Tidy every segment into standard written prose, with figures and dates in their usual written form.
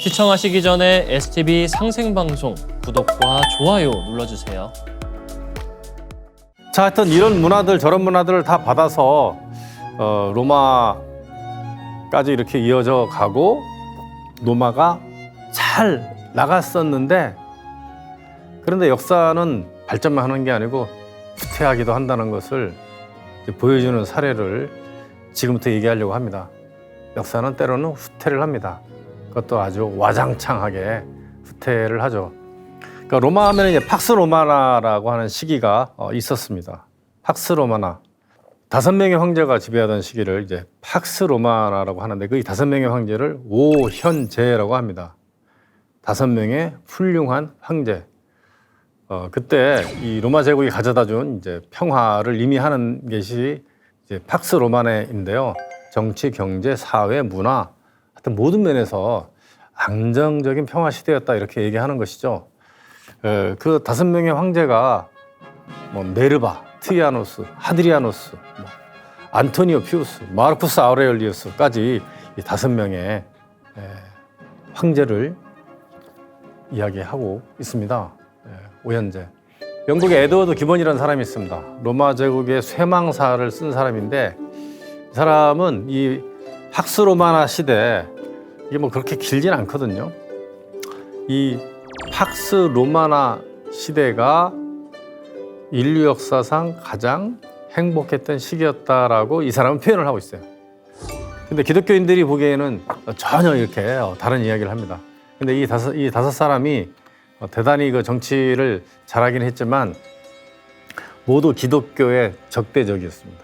시청하시기 전에 STV 상생방송 구독과 좋아요 눌러주세요. 자, 하여튼 이런 문화들 저런 문화들을 다 받아서 로마까지 이렇게 이어져 가고 로마가 잘 나갔었는데, 그런데 역사는 발전만 하는 게 아니고 후퇴하기도 한다는 것을 이제 보여주는 사례를 지금부터 얘기하려고 합니다. 역사는 때로는 후퇴를 합니다. 그것도 아주 와장창하게 후퇴를 하죠. 그러니까 로마 하면 이제 팍스 로마나라고 하는 시기가 있었습니다. 팍스 로마나. 5명의 황제가 지배하던 시기를 이제 팍스 로마나라고 하는데, 그 5명의 황제를 오현제라고 합니다. 5명의 훌륭한 황제. 그때 이 로마 제국이 가져다 준 이제 평화를 의미하는 것이 이제 팍스 로마네인데요. 정치, 경제, 사회, 문화, 하여튼 모든 면에서 안정적인 평화 시대였다, 이렇게 얘기하는 것이죠. 그 5명의 황제가 뭐 네르바, 트이아노스, 하드리아노스, 뭐 안토니오 피우스, 마르쿠스 아우레리우스까지 이 5명의 황제를 이야기하고 있습니다. 오현제. 영국의 에드워드 기본이라는 사람이 있습니다. 로마 제국의 쇠망사를 쓴 사람인데, 이 사람은 이 팍스 로마나 시대, 이게 뭐 그렇게 길진 않거든요. 이 팍스 로마나 시대가 인류 역사상 가장 행복했던 시기였다라고 이 사람은 표현을 하고 있어요. 근데 기독교인들이 보기에는 전혀 이렇게 다른 이야기를 합니다. 근데 이 다섯 사람이 대단히 그 정치를 잘하긴 했지만 모두 기독교의 적대적이었습니다.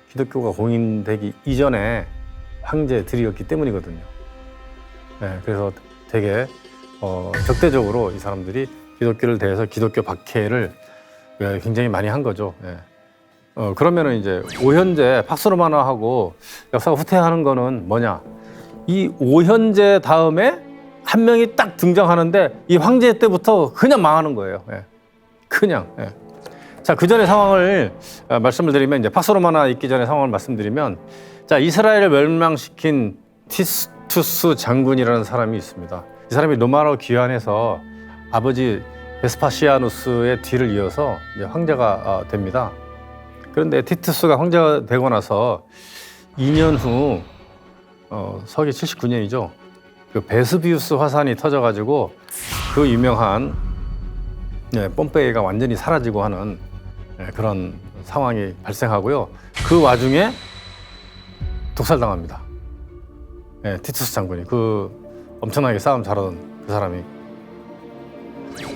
기독교가 공인되기 이전에 황제들이었기 때문이거든요. 그래서 되게 적대적으로 이 사람들이 기독교를 대해서 기독교 박해를 굉장히 많이 한 거죠. 그러면은 이제 오현제 팍스로마나하고 역사가 후퇴하는 거는 뭐냐? 이 오현제 다음에 한 명이 딱 등장하는데 이 황제 때부터 그냥 망하는 거예요. 그냥. 자, 그 전의 상황을 말씀을 드리면, 이제 팍스로마나 있기 전의 상황을 말씀드리면, 자, 이스라엘을 멸망시킨 티투스 장군이라는 사람이 있습니다. 이 사람이 로마로 귀환해서 아버지 베스파시아누스의 뒤를 이어서 이제 황제가 됩니다. 그런데 티투스가 황제가 되고 나서 2년 후 서기 79년이죠. 그 베스비우스 화산이 터져가지고 그 유명한 폼페이가 완전히 사라지고 하는 그런 상황이 발생하고요. 그 와중에 독살당합니다. 티투스 장군이, 그 엄청나게 싸움 잘하던 그 사람이.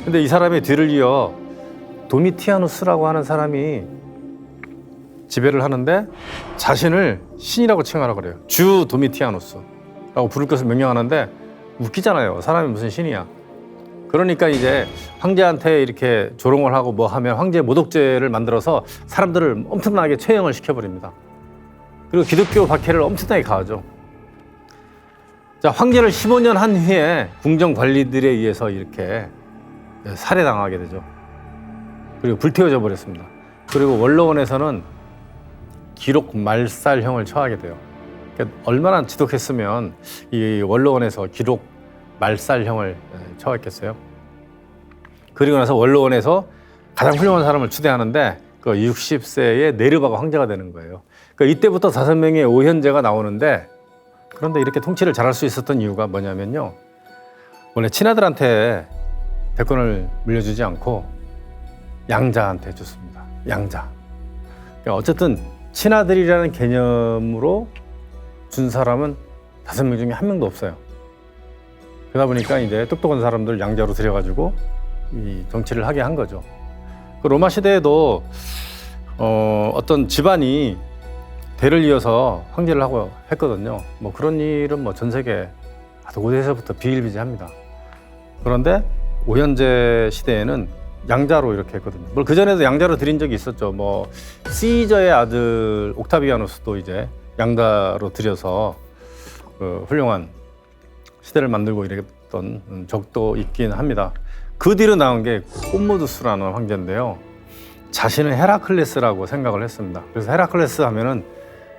근데 이 사람의 뒤를 이어 도미티아누스라고 하는 사람이 지배를 하는데, 자신을 신이라고 칭하라고 그래요. 주 도미티아누스라고 부를 것을 명령하는데, 웃기잖아요. 사람이 무슨 신이야. 그러니까 이제 황제한테 이렇게 조롱을 하고 뭐 하면 황제 모독죄를 만들어서 사람들을 엄청나게 처형을 시켜버립니다. 그리고 기독교 박해를 엄청나게 가하죠. 자, 황제를 15년 한 후에 궁정 관리들에 의해서 이렇게 살해당하게 되죠. 그리고 불태워져 버렸습니다. 그리고 원로원에서는 기록 말살형을 처하게 돼요. 그러니까 얼마나 지독했으면 이 원로원에서 기록 말살형을 처했겠어요. 그리고 나서 원로원에서 가장 훌륭한 사람을 추대하는데, 그 60세의 네르바가 황제가 되는 거예요. 그러니까 이때부터 5명의 오현제가 나오는데, 그런데 이렇게 통치를 잘할 수 있었던 이유가 뭐냐면요, 원래 친아들한테 대권을 물려주지 않고 양자한테 줬습니다. 양자. 그러니까 어쨌든 친아들이라는 개념으로 준 사람은 5명 중에 1명도 없어요. 그러다 보니까 이제 똑똑한 사람들 양자로 들여가지고 이 정치를 하게 한 거죠. 그 로마 시대에도 어떤 집안이 대를 이어서 황제를 하고 했거든요. 뭐 그런 일은 뭐 전 세계 고대에서부터 비일비재합니다. 그런데 오현제 시대에는 양자로 이렇게 했거든요. 물론 그 전에도 양자로 드린 적이 있었죠. 뭐 시저의 아들 옥타비아누스도 이제 양자로 들여서 그 훌륭한 시대를 만들고 이랬던 적도 있긴 합니다. 그 뒤로 나온 게 콤모두스라는 황제인데요. 자신은 헤라클레스라고 생각을 했습니다. 그래서 헤라클레스 하면은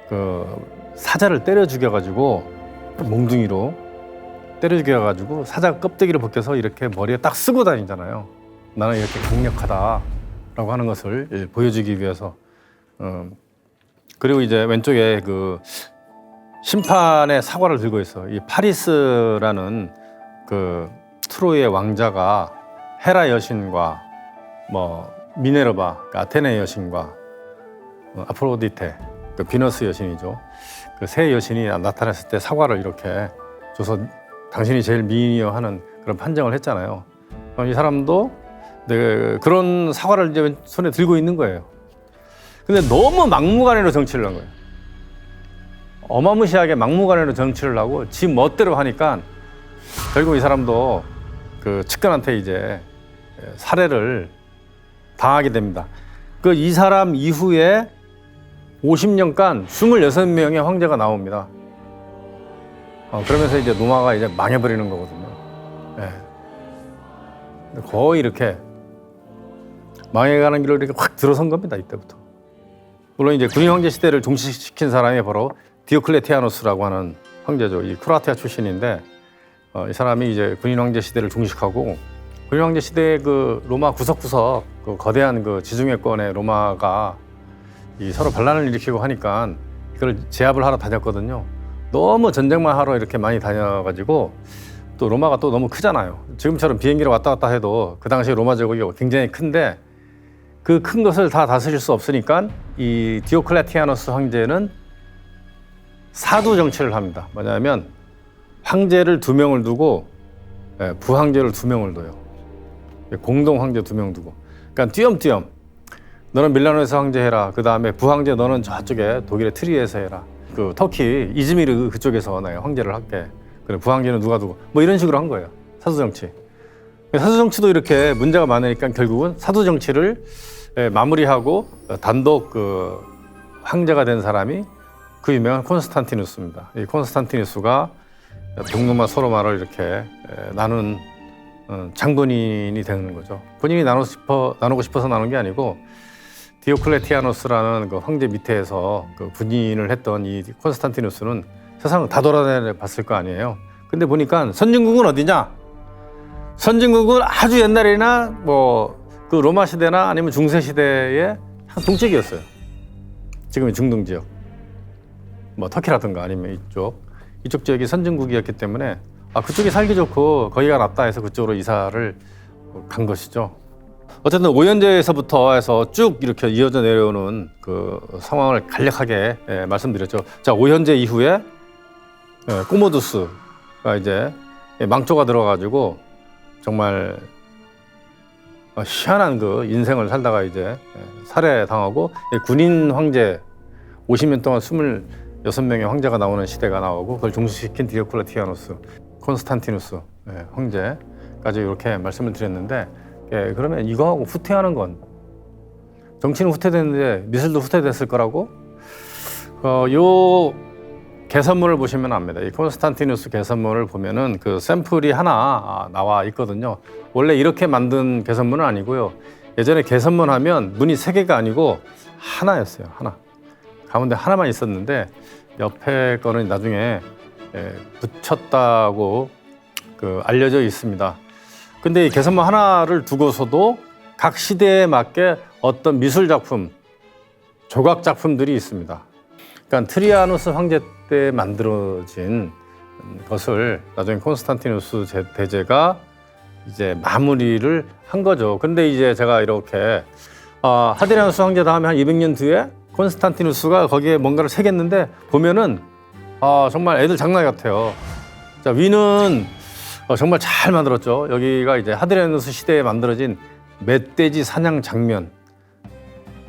그 사자를 때려 죽여가지고 몽둥이로 때려 죽여가지고 사자 껍데기를 벗겨서 이렇게 머리에 딱 쓰고 다니잖아요. 나는 이렇게 강력하다라고 하는 것을 보여주기 위해서. 그리고 이제 왼쪽에 그 심판의 사과를 들고 있어. 이 파리스라는 그 트로이의 왕자가 헤라 여신과 뭐 미네르바, 그러니까 아테네 여신과 아프로디테, 그 비너스 여신이죠. 그 세 여신이 나타났을 때 사과를 이렇게 줘서 당신이 제일 미인이여 하는 그런 판정을 했잖아요. 이 사람도 그런 사과를 이제 손에 들고 있는 거예요. 근데 너무 막무가내로 정치를 한 거예요. 어마무시하게 막무가내로 정치를 하고 지 멋대로 하니까 결국 이 사람도 그 측근한테 이제 살해를 당하게 됩니다. 그 이 사람 이후에 50년간 26명의 황제가 나옵니다. 그러면서 이제 로마가 이제 망해버리는 거거든요. 예. 거의 이렇게 망해가는 길로 이렇게 확 들어선 겁니다. 이때부터. 물론 이제 군인 황제 시대를 종식시킨 사람이 바로 디오클레티아누스라고 하는 황제죠. 이 크로아티아 출신인데 이 사람이 이제 군인 황제 시대를 종식하고 군인 황제 시대의 그 로마 구석구석 그 거대한 그 지중해권의 로마가 이 서로 반란을 일으키고 하니까 이걸 제압을 하러 다녔거든요. 너무 전쟁만 하러 이렇게 많이 다녀가지고 또 로마가 또 너무 크잖아요. 지금처럼 비행기로 왔다 갔다 해도 그 당시 로마 제국이 굉장히 큰데 그 큰 것을 다 다스릴 수 없으니까 이 디오클레티아누스 황제는 사두 정치를 합니다. 뭐냐면 황제를 2명을 두고 부황제를 2명을 둬요. 공동 황제 2명 두고. 그러니까 띄엄띄엄 너는 밀라노에서 황제해라. 그 다음에 부황제 너는 저쪽에 독일의 트리에서 해라. 그 터키 이즈미르 그쪽에서 내가 황제를 할게. 그래 부황제는 누가 두고 뭐 이런 식으로 한 거예요. 사두 정치. 사두 정치도 이렇게 문제가 많으니까 결국은 사두 정치를 마무리하고 단독 그 황제가 된 사람이 그 유명한 콘스탄티누스입니다. 이 콘스탄티누스가 동로마 서로마를 이렇게 나눈 장본인이 되는 거죠. 본인이 나누고 싶어서 나눈 게 아니고 디오클레티아누스라는 그 황제 밑에서 그 군인을 했던 이 콘스탄티누스는 세상을 다 돌아다녀 봤을 거 아니에요. 근데 보니까 선진국은 어디냐? 선진국은 아주 옛날이나 뭐 그 로마 시대나 아니면 중세 시대의 한 동쪽이었어요. 지금의 중동 지역, 뭐 터키라든가 아니면 이쪽 지역이 선진국이었기 때문에 그쪽이 살기 좋고 거기가 낫다 해서 그쪽으로 이사를 간 것이죠. 어쨌든 오현제에서부터 해서 쭉 이렇게 이어져 내려오는 그 상황을 간략하게 말씀드렸죠. 자, 오현제 이후에 꼬모두스가 이제 망조가 들어가지고 정말 희한한 그 인생을 살다가 이제 살해당하고 군인 황제 50년 동안 26명의 황제가 나오는 시대가 나오고 그걸 종식시킨 디오클레티아누스, 콘스탄티누스 황제까지 이렇게 말씀을 드렸는데 그러면 이거하고 후퇴하는 건 정치는 후퇴됐는데 미술도 후퇴됐을 거라고 요 개선문을 보시면 압니다. 이 콘스탄티누스 개선문을 보면은 그 샘플이 하나 나와 있거든요. 원래 이렇게 만든 개선문은 아니고요. 예전에 개선문 하면 문이 3개가 아니고 하나였어요. 하나. 가운데 하나만 있었는데 옆에 거는 나중에 붙였다고 그 알려져 있습니다. 근데 이 개선문 하나를 두고서도 각 시대에 맞게 어떤 미술 작품, 조각 작품들이 있습니다. 그러니까 트리아누스 황제 때 만들어진 것을 나중에 콘스탄티누스 대제가 이제 마무리를 한 거죠. 근데 이제 제가 이렇게 하드리아누스 황제 다음에 한 200년 뒤에 콘스탄티누스가 거기에 뭔가를 새겼는데 보면은 정말 애들 장난 같아요. 자, 위는 정말 잘 만들었죠. 여기가 이제 하드리아누스 시대에 만들어진 멧돼지 사냥 장면,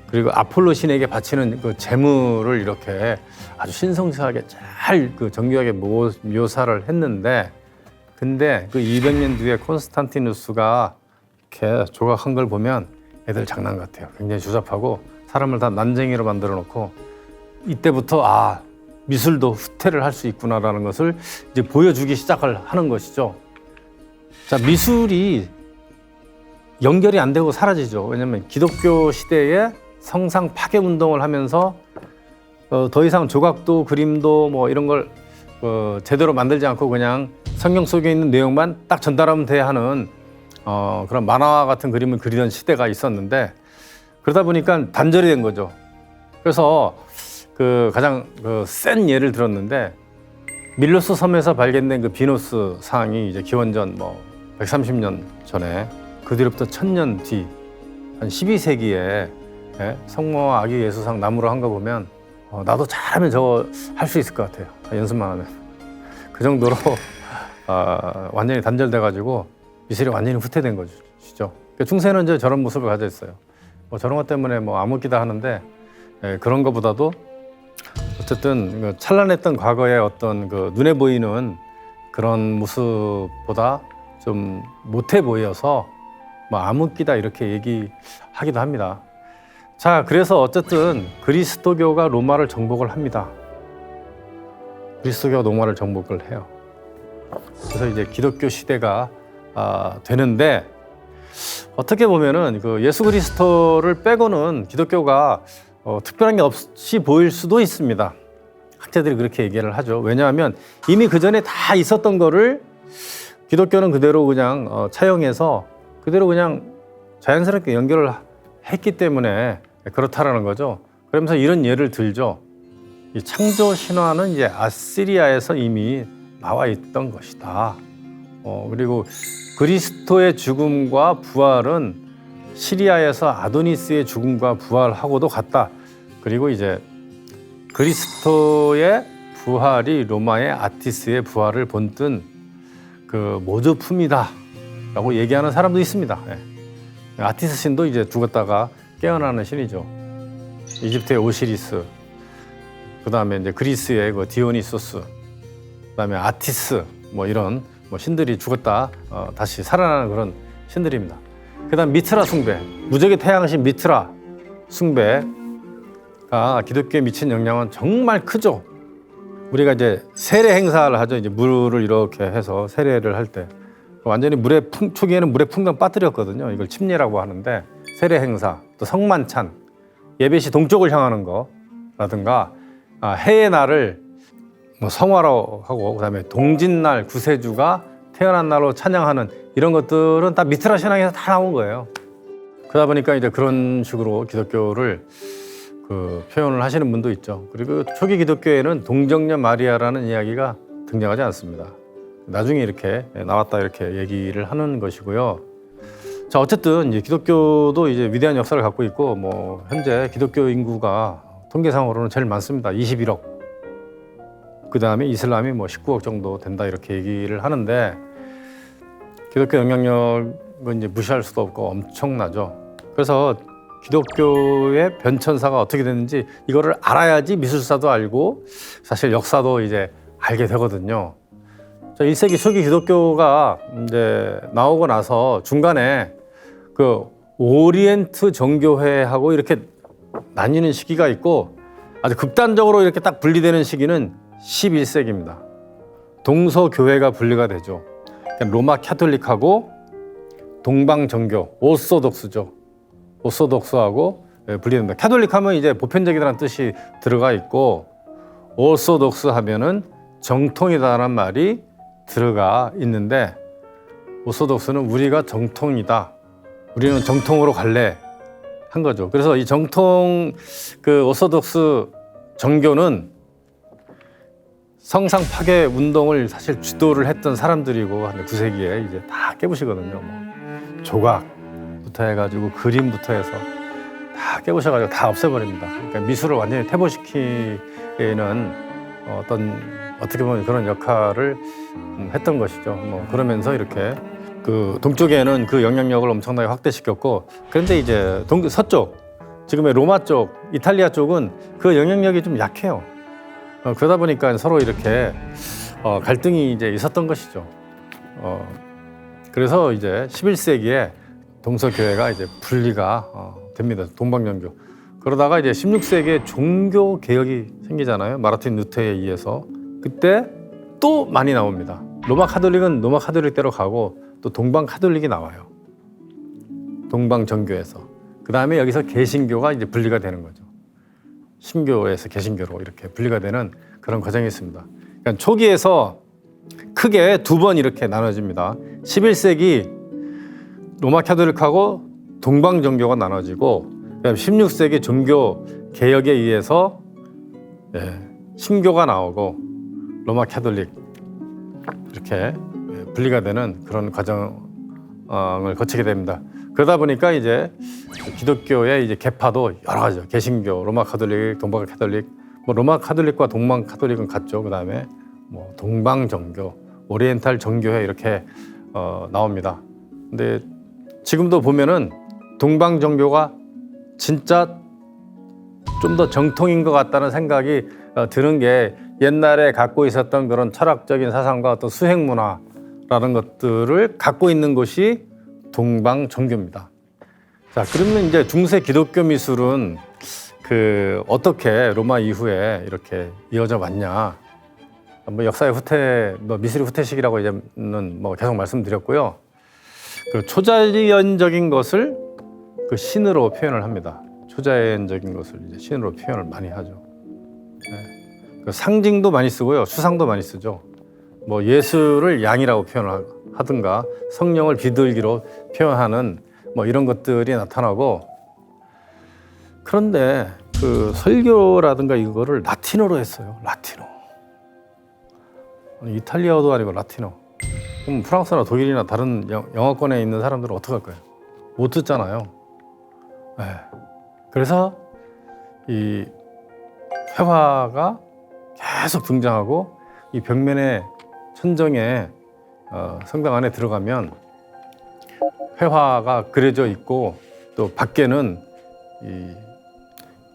그리고 아폴로 신에게 바치는 그 제물을 이렇게 아주 신성스하게 잘 그 정교하게 묘사를 했는데, 근데 그 200년 뒤에 콘스탄티누스가 이렇게 조각한 걸 보면 애들 장난 같아요. 굉장히 주잡하고 사람을 다 난쟁이로 만들어 놓고, 이때부터 미술도 후퇴를 할 수 있구나라는 것을 이제 보여주기 시작을 하는 것이죠. 자, 미술이 연결이 안 되고 사라지죠. 왜냐하면 기독교 시대에 성상 파괴 운동을 하면서 더 이상 조각도 그림도 뭐 이런 걸 제대로 만들지 않고 그냥 성경 속에 있는 내용만 딱 전달하면 돼 하는 그런 만화와 같은 그림을 그리던 시대가 있었는데 그러다 보니까 단절이 된 거죠. 그래서 그 가장 센 예를 들었는데 밀로스 섬에서 발견된 그 비너스 상이 이제 기원전 뭐 130년 전에 그 뒤로부터 1000년 뒤 한 12세기에 성모와 아기 예수상 나무로 한 거 보면 나도 잘하면 저거 할 수 있을 것 같아요. 연습만 하면. 그 정도로 완전히 단절돼가지고 미술이 완전히 후퇴된 것이죠. 그러니까 중세는 이제 저런 모습을 가져 있어요. 뭐 저런 것 때문에 뭐 암흑기다 하는데 그런 것보다도 어쨌든 찬란했던 과거의 어떤 그 눈에 보이는 그런 모습보다 좀 못해 보여서 뭐 암흑기다 이렇게 얘기하기도 합니다. 자, 그래서 어쨌든 그리스도교가 로마를 정복을 합니다. 그리스도교가 로마를 정복을 해요. 그래서 이제 기독교 시대가 되는데 어떻게 보면은 그 예수 그리스도를 빼고는 기독교가 특별한 게 없이 보일 수도 있습니다. 학자들이 그렇게 얘기를 하죠. 왜냐하면 이미 그 전에 다 있었던 거를 기독교는 그대로 그냥 차용해서 그대로 그냥 자연스럽게 연결을 했기 때문에 그렇다라는 거죠. 그러면서 이런 예를 들죠. 이 창조 신화는 이제 아시리아에서 이미 나와 있던 것이다. 그리고 그리스도의 죽음과 부활은 시리아에서 아도니스의 죽음과 부활하고도 같다. 그리고 이제 그리스도의 부활이 로마의 아티스의 부활을 본뜬 그 모조품이다 라고 얘기하는 사람도 있습니다. 아티스 신도 이제 죽었다가 깨어나는 신이죠. 이집트의 오시리스, 그 다음에 이제 그리스의 그 디오니소스, 그 다음에 아티스, 뭐 이런 뭐 신들이 죽었다 다시 살아나는 그런 신들입니다. 그 다음 미트라 숭배, 무적의 태양신 미트라 숭배가 기독교에 미친 영향은 정말 크죠. 우리가 이제 세례 행사를 하죠. 이제 물을 이렇게 해서 세례를 할 때 완전히 초기에는 물에 풍덩 빠뜨렸거든요. 이걸 침례라고 하는데 세례 행사, 또 성만찬, 예배시 동쪽을 향하는 거라든가 해의 날을 뭐 성화로 하고 그다음에 동짓날 구세주가 태어난 날로 찬양하는 이런 것들은 다 미트라 신앙에서 다 나온 거예요. 그러다 보니까 이제 그런 식으로 기독교를 표현을 하시는 분도 있죠. 그리고 초기 기독교에는 동정녀 마리아라는 이야기가 등장하지 않습니다. 나중에 이렇게 나왔다 이렇게 얘기를 하는 것이고요. 자, 어쨌든 이제 기독교도 이제 위대한 역사를 갖고 있고 뭐 현재 기독교 인구가 통계상으로는 제일 많습니다. 21억. 그 다음에 이슬람이 뭐 19억 정도 된다 이렇게 얘기를 하는데 기독교 영향력은 이제 무시할 수도 없고 엄청나죠. 그래서 기독교의 변천사가 어떻게 됐는지 이거를 알아야지 미술사도 알고 사실 역사도 이제 알게 되거든요. 자, 1세기 초기 기독교가 이제 나오고 나서 중간에 그 오리엔트 정교회하고 이렇게 나뉘는 시기가 있고 아주 극단적으로 이렇게 딱 분리되는 시기는 11세기입니다. 동서교회가 분리가 되죠. 로마 캐톨릭하고 동방 정교, 오소독스죠. 오소독스하고 분리됩니다. 캐톨릭 하면 이제 보편적이라는 뜻이 들어가 있고 오소독스 하면은 정통이다라는 말이 들어가 있는데 오소독스는 우리가 정통이다. 우리는 정통으로 갈래 한 거죠. 그래서 이 정통 그 오소독스 정교는 성상 파괴 운동을 사실 주도를 했던 사람들이고 한 9세기에 이제 다 깨부시거든요. 뭐 조각부터 해가지고 그림부터 해서 다 깨부셔가지고 다 없애버립니다. 그러니까 미술을 완전히 퇴보시키는 어떻게 보면 그런 역할을 했던 것이죠. 뭐 그러면서 이렇게 그 동쪽에는 그 영향력을 엄청나게 확대시켰고 그런데 이제 서쪽 지금의 로마 쪽, 이탈리아 쪽은 그 영향력이 좀 약해요. 그러다 보니까 서로 이렇게 갈등이 이제 있었던 것이죠. 그래서 이제 11세기에 동서교회가 이제 분리가 됩니다. 동방정교. 그러다가 이제 16세기에 종교 개혁이 생기잖아요. 마르틴 루터에 의해서. 그때 또 많이 나옵니다. 로마 카톨릭은 로마 카톨릭대로 가고 또 동방 카톨릭이 나와요. 동방 정교에서. 그 다음에 여기서 개신교가 이제 분리가 되는 거죠. 신교에서 개신교로 이렇게 분리가 되는 그런 과정이 있습니다. 그러니까 초기에서 크게 두 번 이렇게 나눠집니다. 11세기 로마 카톨릭하고 동방 종교가 나눠지고, 그다음 16세기 종교 개혁에 의해서 신교가 나오고 로마 카톨릭 이렇게 분리가 되는 그런 과정을 거치게 됩니다. 그러다 보니까 이제 기독교의 이제 계파도 여러 가지죠. 개신교, 로마 카톨릭, 동방 카톨릭. 뭐 로마 카톨릭과 동방 카톨릭은 같죠. 그다음에 뭐 동방 종교, 오리엔탈 종교회 이렇게 나옵니다. 근데 지금도 보면은 동방 종교가 진짜 좀 더 정통인 것 같다는 생각이 드는 게, 옛날에 갖고 있었던 그런 철학적인 사상과 어떤 수행 문화라는 것들을 갖고 있는 것이 동방 종교입니다. 자, 그러면 이제 중세 기독교 미술은 어떻게 로마 이후에 이렇게 이어져 왔냐? 뭐 역사의 후퇴, 뭐 미술의 후퇴식이라고 이제는 뭐 계속 말씀드렸고요. 그 초자연적인 것을 그 신으로 표현을 합니다. 초자연적인 것을 이제 신으로 표현을 많이 하죠. 네. 그 상징도 많이 쓰고요, 수상도 많이 쓰죠. 뭐 예수를 양이라고 표현을 하든가, 성령을 비둘기로 표현하는 뭐 이런 것들이 나타나고, 그런데 그 설교라든가 이거를 라틴어로 했어요. 라틴어. 아니, 이탈리아어도 아니고 라틴어. 그럼 프랑스나 독일이나 다른 영어권에 있는 사람들은 어떡할 거예요? 못 듣잖아요. 네. 그래서 이 회화가 계속 등장하고, 이 벽면에 천정에 성당 안에 들어가면 회화가 그려져 있고, 또 밖에는 이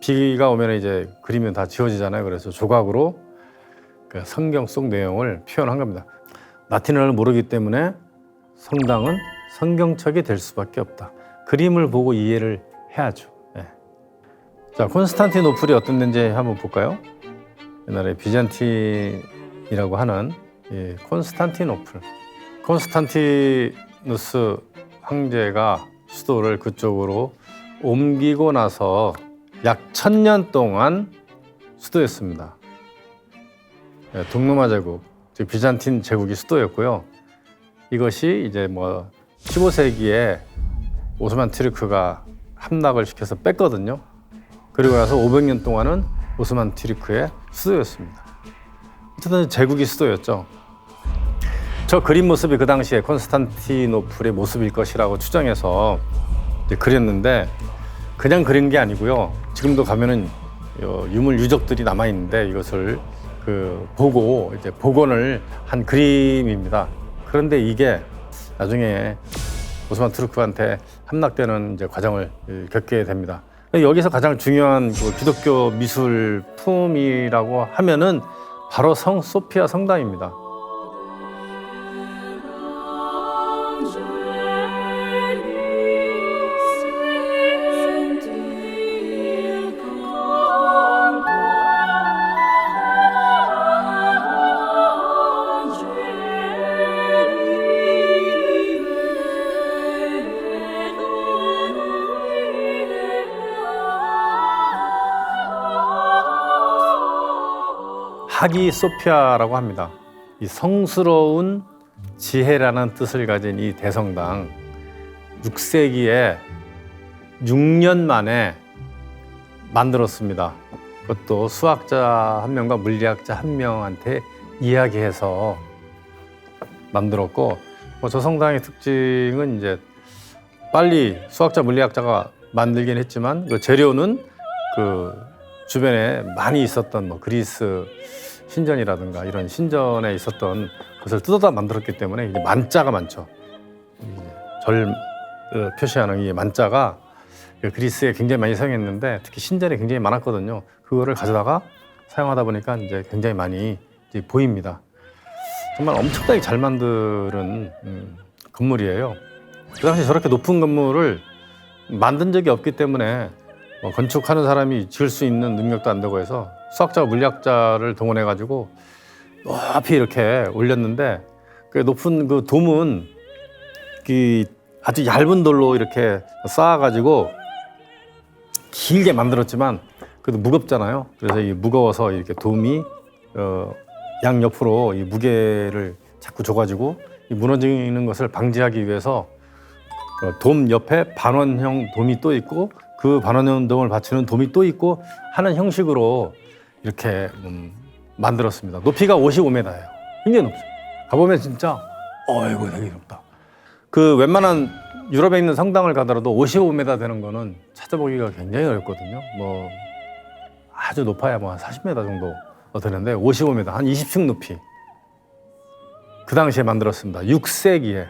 비가 오면 이제 그리면 다 지워지잖아요. 그래서 조각으로 그 성경 속 내용을 표현한 겁니다. 라틴어를 모르기 때문에 성당은 성경책이 될 수밖에 없다. 그림을 보고 이해를 해야죠. 네. 자, 콘스탄티노플이 어떤 데인지 한번 볼까요? 옛날에 비잔틴이라고 하는 콘스탄티노플. 콘스탄티누스 황제가 수도를 그쪽으로 옮기고 나서 약 1000년 동안 수도였습니다. 동로마 제국, 즉 비잔틴 제국이 수도였고요. 이것이 이제 뭐 15세기에 오스만 튀르크가 함락을 시켜서 뺐거든요. 그리고 나서 500년 동안은 오스만 튀르크의 수도였습니다. 어쨌든 제국이 수도였죠. 저 그림 모습이 그 당시에 콘스탄티노플의 모습일 것이라고 추정해서 이제 그렸는데, 그냥 그린 게 아니고요. 지금도 가면은 유물 유적들이 남아 있는데, 이것을 보고 이제 복원을 한 그림입니다. 그런데 이게 나중에 오스만 투르크한테 함락되는 이제 과정을 겪게 됩니다. 여기서 가장 중요한 기독교 미술품이라고 하면은 바로 성 소피아 성당입니다. 하기 소피아라고 합니다. 이 성스러운 지혜라는 뜻을 가진 이 대성당, 6세기에 6년 만에 만들었습니다. 그것도 수학자 한 명과 물리학자 한 명한테 이야기해서 만들었고, 저 성당의 특징은 이제 빨리 수학자 물리학자가 만들긴 했지만, 그 재료는 그 주변에 많이 있었던 뭐 그리스 신전이라든가 이런 신전에 있었던 것을 뜯어다 만들었기 때문에 이제 만자가 많죠. 절 표시하는 이 만자가 그리스에 굉장히 많이 사용했는데, 특히 신전에 굉장히 많았거든요. 그거를 가져다가 사용하다 보니까 이제 굉장히 많이 이제 보입니다. 정말 엄청나게 잘 만든 건물이에요. 그 당시 저렇게 높은 건물을 만든 적이 없기 때문에 건축하는 사람이 지을 수 있는 능력도 안 되고 해서 수학자와 물리학자를 동원해 가지고 높이 이렇게 올렸는데, 그 높은 그 돔은 아주 얇은 돌로 이렇게 쌓아 가지고 길게 만들었지만 그래도 무겁잖아요. 그래서 이 무거워서 이렇게 돔이 양 옆으로 이 무게를 자꾸 줘가지고 이 무너지는 것을 방지하기 위해서 돔 옆에 반원형 돔이 또 있고 그 반원형 돔을 받치는 돔이 또 있고 하는 형식으로 이렇게 만들었습니다. 높이가 55m예요. 굉장히 높죠. 가보면 진짜 이거 되게 높다. 그 웬만한 유럽에 있는 성당을 가더라도 55m 되는 거는 찾아보기가 굉장히 어렵거든요. 뭐 아주 높아야 뭐 한 40m 정도 되는데 55m, 한 20층 높이. 그 당시에 만들었습니다. 6세기에.